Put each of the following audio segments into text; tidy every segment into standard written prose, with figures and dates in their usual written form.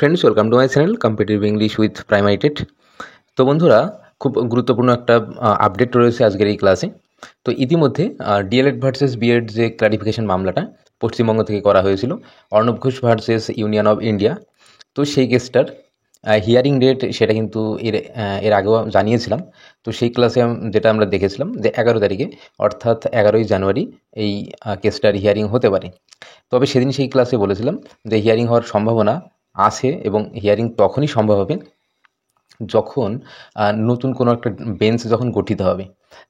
Friends, welcome to my channel competitive English with primary TET. তো বন্ধুরা, খুব গুরুত্বপূর্ণ একটা আপডেট রয়েছে আজকের এই ক্লাসে। তো ইতিমধ্যে ডিএলএড ভার্সেস বিএড যে ক্লারিফিকেশন মামলাটা পশ্চিমবঙ্গ থেকে করা হয়েছিল, Arnab Ghosh versus union of India, তো সেই কেসটার হিয়ারিং ডেট সেটা কিন্তু এর আগেও জানিয়েছিলাম। তো সেই ক্লাসে যেটা আমরা দেখেছিলাম যে 11 তারিখে, অর্থাৎ 11ই জানুয়ারি এই কেসটার হিয়ারিং হতে পারে। তবে সেদিন সেই ক্লাসে বলেছিলাম যে হিয়ারিং হওয়ার সম্ভাবনা আছে এবং হিয়ারিং তখনই সম্ভব হবে যখন নতুন কোনো একটা বেঞ্চ যখন গঠিত হবে।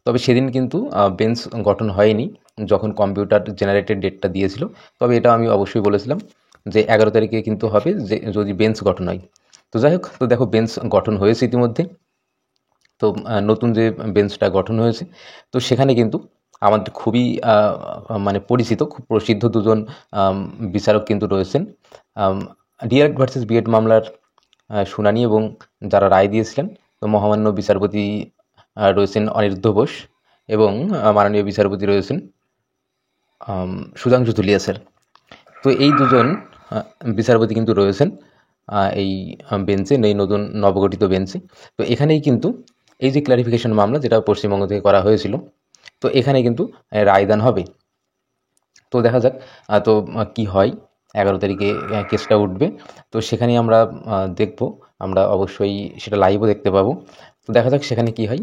তবে সেদিন কিন্তু বেঞ্চ গঠন হয়নি যখন কম্পিউটার জেনারেটেড ডেটটা দিয়েছিল। তবে এটা আমি অবশ্যই বলেছিলাম যে 11 তারিখে কিন্তু হবে, যে যদি বেঞ্চ গঠন হয়। তো যাই হোক, তো দেখো বেঞ্চ গঠন হয়েছে ইতিমধ্যে। তো নতুন যে বেঞ্চটা গঠন হয়েছে, তো সেখানে কিন্তু আমাদের খুবই মানে পরিচিত, খুব প্রসিদ্ধ দুজন বিচারক কিন্তু রয়েছেন। ডিএড ভার্সেস বিএড মামলার শুনানি এবং যারা রায় দিয়েছিলেন, তো মহামান্য বিচারপতি রয়েছেন অনিরুদ্ধ বোস এবং মাননীয় বিচারপতি রয়েছেন সুধাংশু ধুলিয়া স্যার। তো এই দুজন বিচারপতি কিন্তু রয়েছেন এই বেঞ্চে, এই নতুন নবগঠিত বেঞ্চে। তো এখানেই কিন্তু এই যে ক্লারিফিকেশন মামলা যেটা পশ্চিমবঙ্গ থেকে করা হয়েছিল, তো এখানে কিন্তু রায়দান হবে। তো দেখা যাক তো কি হয়। 11 তারিখে কেসটা উঠবে, তো সেখানেই আমরা দেখব, আমরা অবশ্যই সেটা লাইভও দেখতে পাবো। তো দেখা যাক সেখানে কি হয়।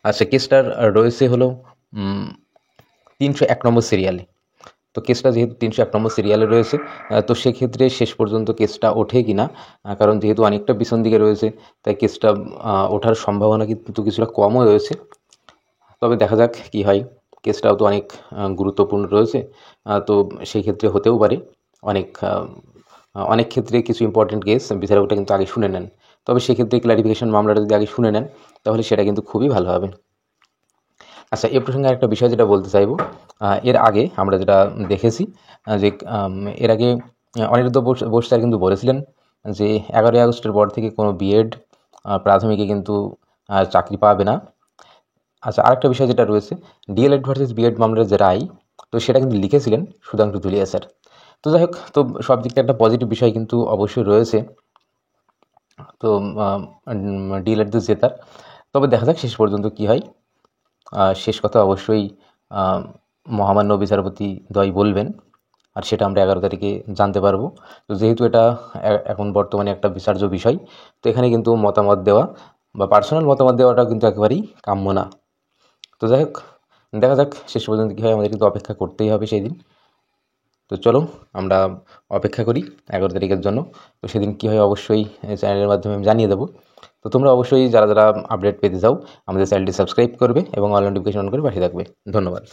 আচ্ছা, কেসটার রয়েছে হলো 301 নম্বর সিরিয়ালে। তো কেসটা যেহেতু 301 নম্বর সিরিয়ালে রয়েছে, তো সেক্ষেত্রে শেষ পর্যন্ত কেসটা ওঠে কি না, কারণ যেহেতু অনেকটা পিছন দিকে রয়েছে, তাই কেসটা ওঠার সম্ভাবনা কিন্তু কিছুটা কমও রয়েছে। তবে দেখা যাক কি হয়। কেসটাও তো অনেক গুরুত্বপূর্ণ রয়েছে, তো সেই ক্ষেত্রে হতেও পারে। অনেক ক্ষেত্রে কিছু ইম্পর্টেন্ট কেস বিচারকটা কিন্তু আগে শুনে নেন। তবে সেক্ষেত্রে ক্লারিফিকেশন মামলাটা যদি আগে শুনে নেন, তাহলে সেটা কিন্তু খুবই ভালো হবে। আচ্ছা, এ প্রসঙ্গে একটা বিষয় যেটা বলতে চাইব, এর আগে আমরা যেটা দেখেছি যে এর আগে অনিরুদ্ধ বোস স্যার কিন্তু বলেছিলেন যে 11ই আগস্টের পর থেকে কোনো বিএড প্রাথমিকে কিন্তু চাকরি পাবে না। আচ্ছা, আরেকটা বিষয় যেটা রয়েছে, ডিএলএড ভার্সেস বিএড মামলার যে রায়, তো সেটা কিন্তু লিখেছিলেন সুধাংশু ধুলিয়া স্যার। তো যাই হোক, তো সব দিক থেকে একটা পজিটিভ বিষয় কিন্তু অবশ্যই রয়েছে। তো ডিএলএড জেতার, তবে দেখা যাক শেষ পর্যন্ত কি হয়। শেষ কথা অবশ্যই মহামান্য বিচারপতি দ্বয় বলবেন, আর সেটা আমরা 11 তারিখে জানতে পারবো। তো যেহেতু এটা এখন বর্তমানে একটা বিচার্য বিষয়, তো এখানে কিন্তু মতামত দেওয়া বা পার্সোনাল মতামত দেওয়াটা কিন্তু একেবারেই কাম্য না। তো যাই হোক, দেখা যাক শেষ পর্যন্ত কী হয়, আমাদের কিন্তু অপেক্ষা করতেই হবে সেই দিন। তো চলো আমরা অপেক্ষা করি 11 তারিখের জন্য। তো সেদিন কী হয় অবশ্যই চ্যানেলের মাধ্যমে আমি জানিয়ে দেবো। তো তোমরা অবশ্যই যারা যারা আপডেট পেতে চাও, আমাদের চ্যানেলটি সাবস্ক্রাইব করবে এবং অল নোটিফিকেশন অন করে পাঠিয়ে থাকবে। ধন্যবাদ।